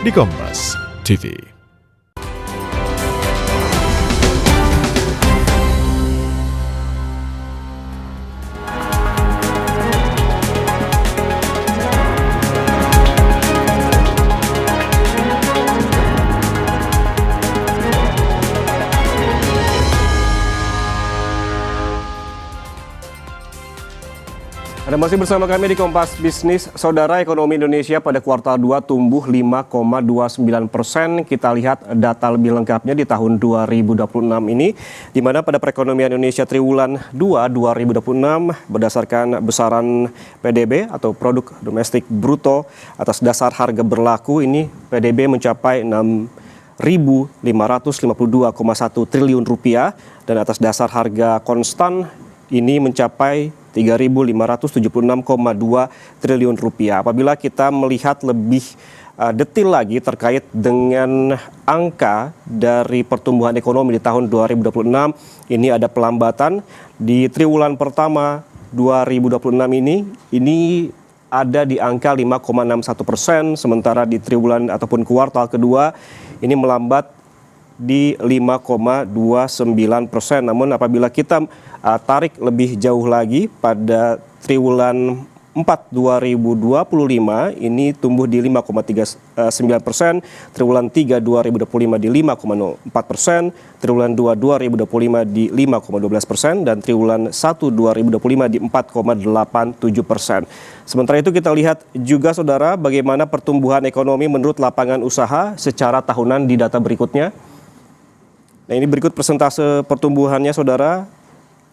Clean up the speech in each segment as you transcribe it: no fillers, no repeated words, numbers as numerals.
di Kompas TV. Anda masih bersama kami di Kompas Bisnis. Saudara, ekonomi Indonesia pada kuartal 2 tumbuh 5,29%. Kita lihat data lebih lengkapnya di tahun 2026 ini, di mana pada perekonomian Indonesia triwulan 2 2026 berdasarkan besaran PDB atau Produk Domestik Bruto atas dasar harga berlaku ini PDB mencapai 6.552,1 triliun rupiah dan atas dasar harga konstan ini mencapai 3.576,2 triliun rupiah. Apabila kita melihat lebih detail lagi terkait dengan angka dari pertumbuhan ekonomi di tahun 2026, ini ada pelambatan di triwulan pertama 2026 ini ada di angka 5,61%, sementara di triwulan ataupun kuartal kedua ini melambat di 5,29%. Namun apabila kita tarik lebih jauh lagi pada triwulan 4 2025 ini tumbuh di 5,39%, triwulan 3 2025 di 5,04%, triwulan 2 2025 di 5,12% dan triwulan 1 2025 di 4,87%. Sementara itu kita lihat juga saudara bagaimana pertumbuhan ekonomi menurut lapangan usaha secara tahunan di data berikutnya. Nah, ini berikut persentase pertumbuhannya saudara.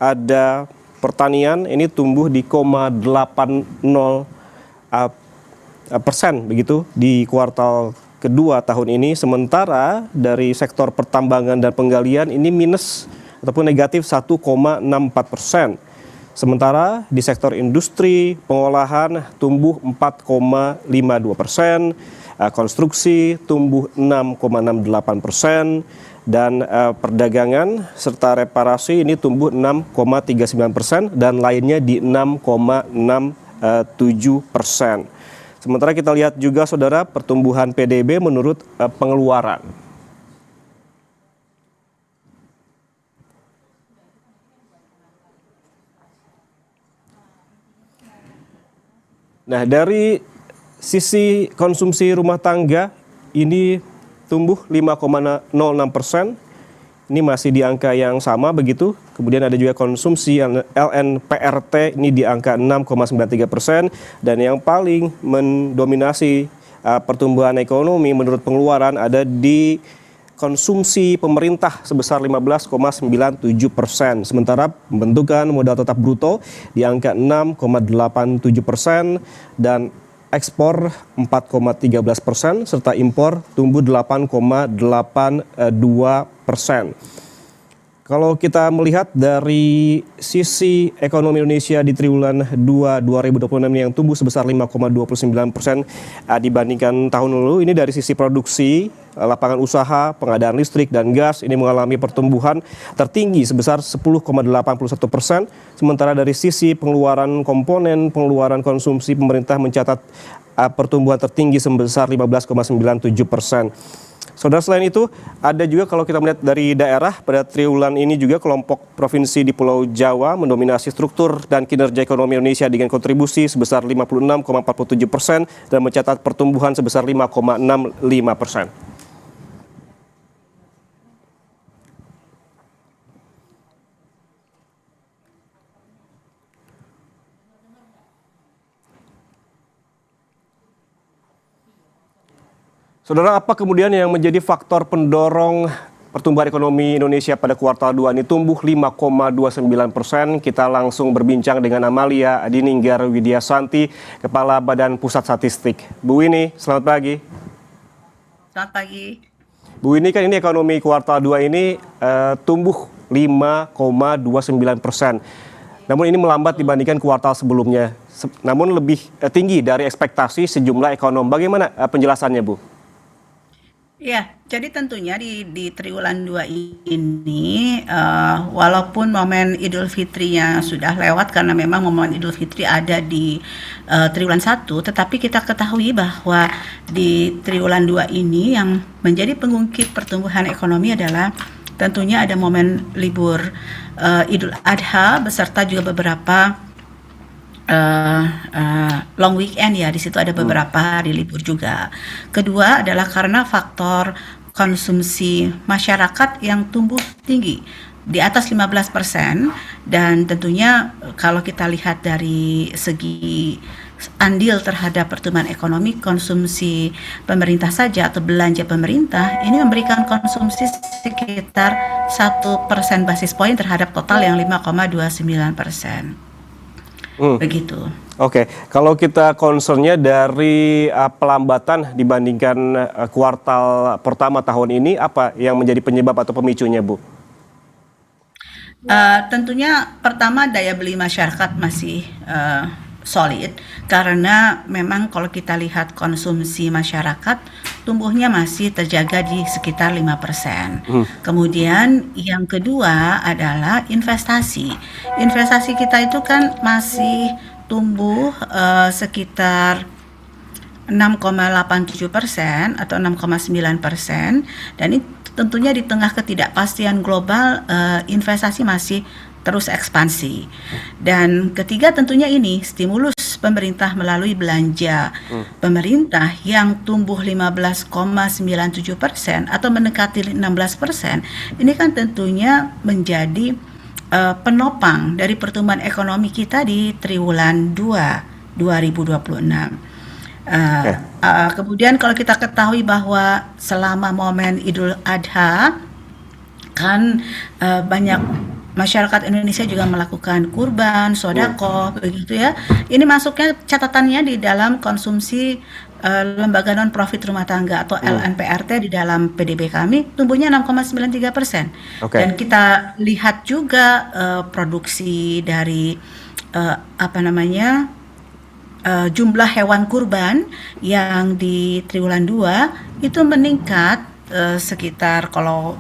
Ada pertanian ini tumbuh di 0,80% begitu di kuartal kedua tahun ini, sementara dari sektor pertambangan dan penggalian ini minus ataupun negatif 1,64%. Sementara di sektor industri pengolahan tumbuh 4,52%, konstruksi tumbuh 6,68%, dan perdagangan serta reparasi ini tumbuh 6,39% dan lainnya di 6,67%. Sementara kita lihat juga saudara pertumbuhan PDB menurut pengeluaran. Nah, dari sisi konsumsi rumah tangga ini tumbuh 5,06%, ini masih di angka yang sama begitu. Kemudian ada juga konsumsi LNPRT ini di angka 6,93%, dan yang paling mendominasi pertumbuhan ekonomi menurut pengeluaran ada di konsumsi pemerintah sebesar 15,97%. Sementara pembentukan modal tetap bruto di angka 6,87% dan ekspor 4,13% serta impor tumbuh 8,82%. Kalau kita melihat dari sisi ekonomi Indonesia di triwulan 2 2026 yang tumbuh sebesar 5,29% dibandingkan tahun lalu, ini dari sisi produksi, lapangan usaha, pengadaan listrik dan gas ini mengalami pertumbuhan tertinggi sebesar 10,81%, sementara dari sisi pengeluaran komponen, pengeluaran konsumsi pemerintah mencatat pertumbuhan tertinggi sebesar 15,97%. Saudara, selain itu ada juga kalau kita melihat dari daerah pada triwulan ini juga kelompok provinsi di Pulau Jawa mendominasi struktur dan kinerja ekonomi Indonesia dengan kontribusi sebesar 56,47% dan mencatat pertumbuhan sebesar 5,65%. Saudara, apa kemudian yang menjadi faktor pendorong pertumbuhan ekonomi Indonesia pada kuartal 2 ini tumbuh 5,29%? Kita langsung berbincang dengan Amalia Adininggar Widyasanti, Kepala Badan Pusat Statistik. Bu Winnie, selamat pagi. Selamat pagi. Bu Winnie, kan ini ekonomi kuartal 2 ini tumbuh 5,29%. Namun ini melambat dibandingkan kuartal sebelumnya. Namun lebih tinggi dari ekspektasi sejumlah ekonom. Bagaimana penjelasannya, Bu? Ya, jadi tentunya di triwulan 2 ini, walaupun momen Idul Fitrinya sudah lewat karena memang momen Idul Fitri ada di triwulan 1, tetapi kita ketahui bahwa di triwulan 2 ini yang menjadi pengungkit pertumbuhan ekonomi adalah tentunya ada momen libur Idul Adha beserta juga beberapa long weekend ya, di situ ada beberapa hari libur juga. Kedua adalah karena faktor konsumsi masyarakat yang tumbuh tinggi di atas 15% dan tentunya kalau kita lihat dari segi andil terhadap pertumbuhan ekonomi konsumsi pemerintah saja atau belanja pemerintah ini memberikan konsumsi sekitar 1% basis poin terhadap total yang 5,29%. Hmm. Begitu. Oke, kalau kita concernnya dari pelambatan dibandingkan kuartal pertama tahun ini, apa yang menjadi penyebab atau pemicunya, Bu? Tentunya pertama daya beli masyarakat masih solid karena memang kalau kita lihat konsumsi masyarakat tumbuhnya masih terjaga di sekitar 5%. Kemudian yang kedua adalah investasi. Investasi kita itu kan masih tumbuh sekitar 6,87% atau 6,9% dan ini tentunya di tengah ketidakpastian global investasi masih terus ekspansi. Dan ketiga tentunya ini stimulus pemerintah melalui belanja pemerintah yang tumbuh 15,97% atau mendekati 16%. Ini kan tentunya menjadi penopang dari pertumbuhan ekonomi kita di triwulan 2 2026. Kemudian kalau kita ketahui bahwa selama momen Idul Adha kan banyak masyarakat Indonesia juga melakukan kurban, sodako, begitu ya. Ini masuknya catatannya di dalam konsumsi lembaga non profit rumah tangga atau LNPRT di dalam PDB kami tumbuhnya 6,93%. Dan kita lihat juga produksi dari jumlah hewan kurban yang di triwulan 2 itu meningkat sekitar kalau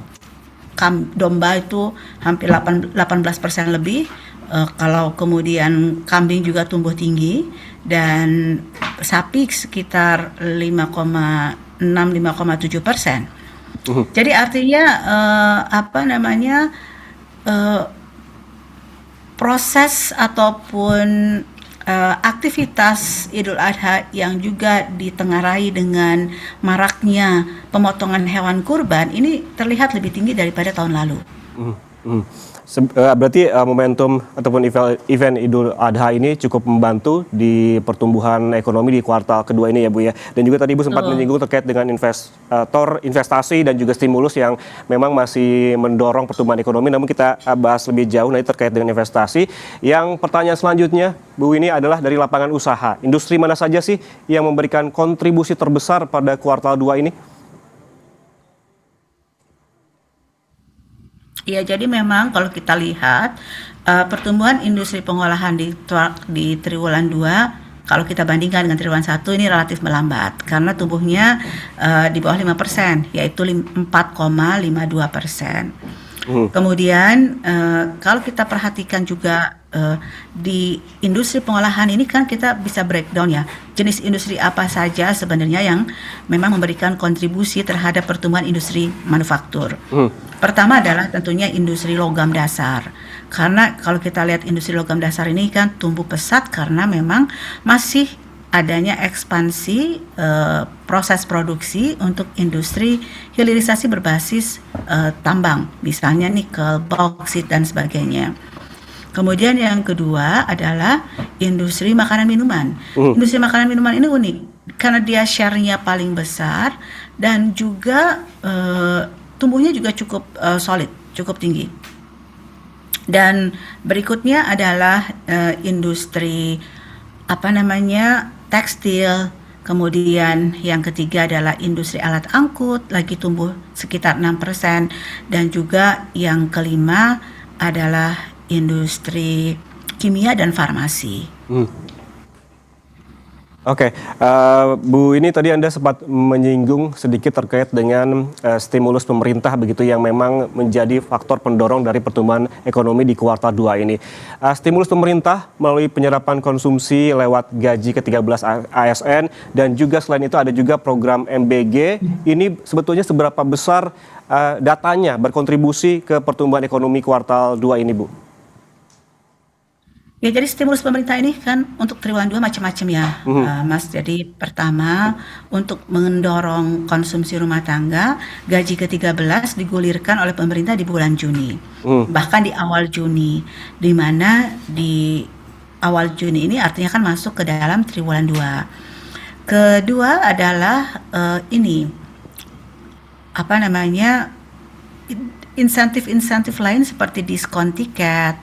domba itu hampir 18% lebih, kalau kemudian kambing juga tumbuh tinggi dan sapi sekitar 5,6-5,7%. Jadi artinya proses ataupun aktivitas Idul Adha yang juga ditengarai dengan maraknya pemotongan hewan kurban ini terlihat lebih tinggi daripada tahun lalu. Berarti momentum ataupun event Idul Adha ini cukup membantu di pertumbuhan ekonomi di kuartal kedua ini ya Bu ya. Dan juga tadi Bu sempat menyinggung terkait dengan investasi dan juga stimulus yang memang masih mendorong pertumbuhan ekonomi. Namun kita bahas lebih jauh nanti terkait dengan investasi. Yang pertanyaan selanjutnya Bu ini adalah dari lapangan usaha. Industri mana saja sih yang memberikan kontribusi terbesar pada kuartal 2 ini? Ya, jadi memang kalau kita lihat pertumbuhan industri pengolahan di triwulan 2 kalau kita bandingkan dengan triwulan 1 ini relatif melambat karena tumbuhnya di bawah 5%, yaitu 4,52%. Kemudian kalau kita perhatikan juga di industri pengolahan ini kan kita bisa breakdown ya, jenis industri apa saja sebenarnya yang memang memberikan kontribusi terhadap pertumbuhan industri manufaktur. Pertama adalah tentunya industri logam dasar. Karena kalau kita lihat industri logam dasar ini kan tumbuh pesat karena memang masih adanya ekspansi proses produksi untuk industri hilirisasi berbasis tambang, misalnya nikel, bauksit dan sebagainya. Kemudian yang kedua adalah industri makanan minuman. Industri makanan minuman ini unik karena dia share-nya paling besar dan juga tumbuhnya juga cukup solid, cukup tinggi. Dan berikutnya adalah industri tekstil. Kemudian yang ketiga adalah industri alat angkut, lagi tumbuh sekitar 6%. Dan juga yang kelima adalah industri kimia dan farmasi. Oke, Bu, ini tadi Anda sempat menyinggung sedikit terkait dengan stimulus pemerintah begitu yang memang menjadi faktor pendorong dari pertumbuhan ekonomi di kuartal 2 ini. Stimulus pemerintah melalui penyerapan konsumsi lewat gaji ke-13 ASN dan juga selain itu ada juga program MBG. Ini sebetulnya seberapa besar datanya berkontribusi ke pertumbuhan ekonomi kuartal 2 ini, Bu? Ya, jadi stimulus pemerintah ini kan untuk triwulan 2 macam-macam ya, Mas. Jadi pertama, untuk mendorong konsumsi rumah tangga, gaji ke-13 digulirkan oleh pemerintah di bulan Juni. Bahkan di awal Juni, di mana di awal Juni ini artinya kan masuk ke dalam triwulan 2. Kedua adalah ini apa namanya, insentif-insentif lain seperti diskon tiket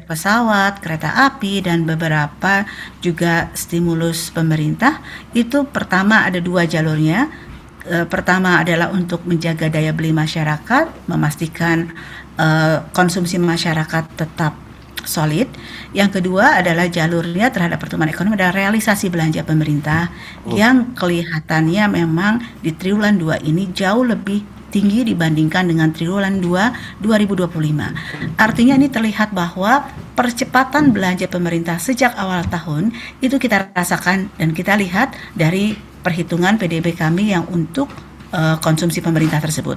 pesawat, kereta api, dan beberapa juga stimulus pemerintah. Itu pertama ada dua jalurnya. Pertama adalah untuk menjaga daya beli masyarakat, memastikan konsumsi masyarakat tetap solid. Yang kedua adalah jalurnya terhadap pertumbuhan ekonomi adalah realisasi belanja pemerintah yang kelihatannya memang di triwulan 2 ini jauh lebih tinggi dibandingkan dengan triwulan 2 2025. Artinya ini terlihat bahwa percepatan belanja pemerintah sejak awal tahun itu kita rasakan dan kita lihat dari perhitungan PDB kami yang untuk konsumsi pemerintah tersebut.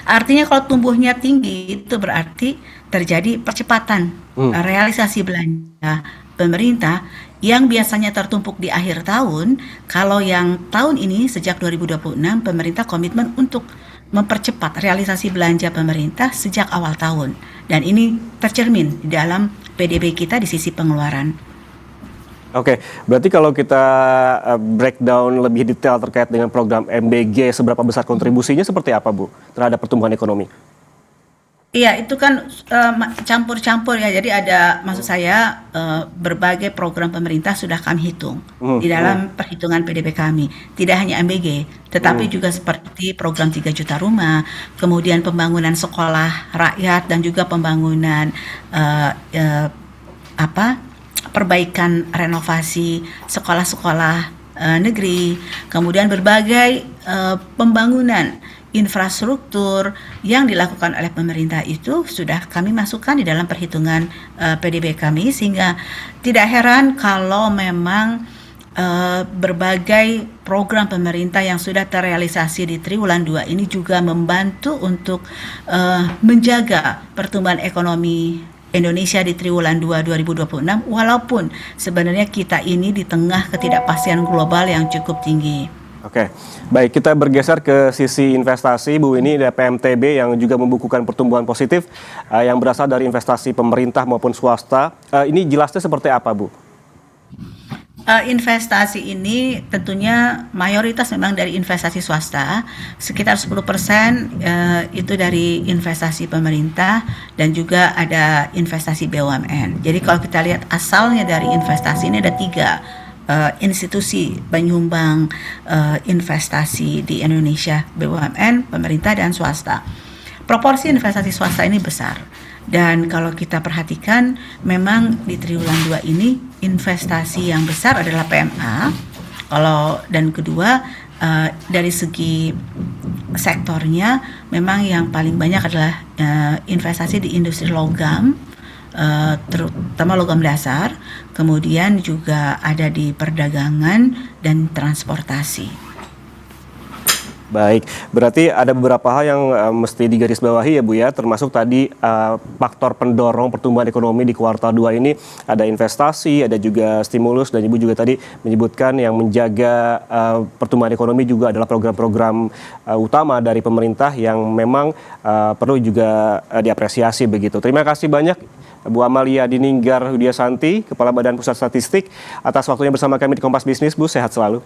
Artinya kalau tumbuhnya tinggi itu berarti terjadi percepatan realisasi belanja pemerintah yang biasanya tertumpuk di akhir tahun. Kalau yang tahun ini sejak 2026 pemerintah komitmen untuk mempercepat realisasi belanja pemerintah sejak awal tahun, dan ini tercermin di dalam PDB kita di sisi pengeluaran. Oke, berarti kalau kita breakdown lebih detail terkait dengan program MBG, seberapa besar kontribusinya seperti apa, Bu, terhadap pertumbuhan ekonomi? Iya, itu kan campur-campur ya. Jadi ada, maksud saya, berbagai program pemerintah sudah kami hitung di dalam perhitungan PDB kami. Tidak hanya MBG, tetapi juga seperti program 3 juta rumah, kemudian pembangunan sekolah rakyat dan juga pembangunan perbaikan renovasi sekolah-sekolah negeri, kemudian berbagai pembangunan infrastruktur yang dilakukan oleh pemerintah itu sudah kami masukkan di dalam perhitungan PDB kami, sehingga tidak heran kalau memang berbagai program pemerintah yang sudah terrealisasi di triwulan 2 ini juga membantu untuk menjaga pertumbuhan ekonomi Indonesia di triwulan 2 2026, walaupun sebenarnya kita ini di tengah ketidakpastian global yang cukup tinggi. Oke, baik, kita bergeser ke sisi investasi, Bu. Ini ada PMTB yang juga membukukan pertumbuhan positif yang berasal dari investasi pemerintah maupun swasta. Ini jelasnya seperti apa, Bu? Investasi ini tentunya mayoritas memang dari investasi swasta, sekitar 10% itu dari investasi pemerintah, dan juga ada investasi BUMN. Jadi kalau kita lihat asalnya dari investasi ini ada 3 institusi penyumbang investasi di Indonesia: BUMN, pemerintah, dan swasta. Proporsi investasi swasta ini besar, dan kalau kita perhatikan memang di triwulan 2 ini investasi yang besar adalah PMA. Dan kedua, dari segi sektornya memang yang paling banyak adalah investasi di industri logam, terutama logam dasar, kemudian juga ada di perdagangan dan transportasi. Baik, berarti ada beberapa hal yang mesti digarisbawahi ya, Bu, ya, termasuk tadi faktor pendorong pertumbuhan ekonomi di kuartal 2 ini ada investasi, ada juga stimulus, dan Ibu juga tadi menyebutkan yang menjaga pertumbuhan ekonomi juga adalah program-program utama dari pemerintah yang memang perlu juga diapresiasi begitu. Terima kasih banyak Bu Amalia Dininggar Widiasanti, Kepala Badan Pusat Statistik, atas waktunya bersama kami di Kompas Bisnis. Bu, sehat selalu.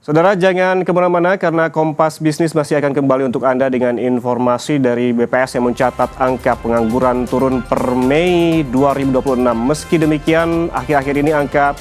Saudara, jangan kemana-mana karena Kompas Bisnis masih akan kembali untuk Anda dengan informasi dari BPS yang mencatat angka pengangguran turun per Mei 2026. Meski demikian, akhir-akhir ini angka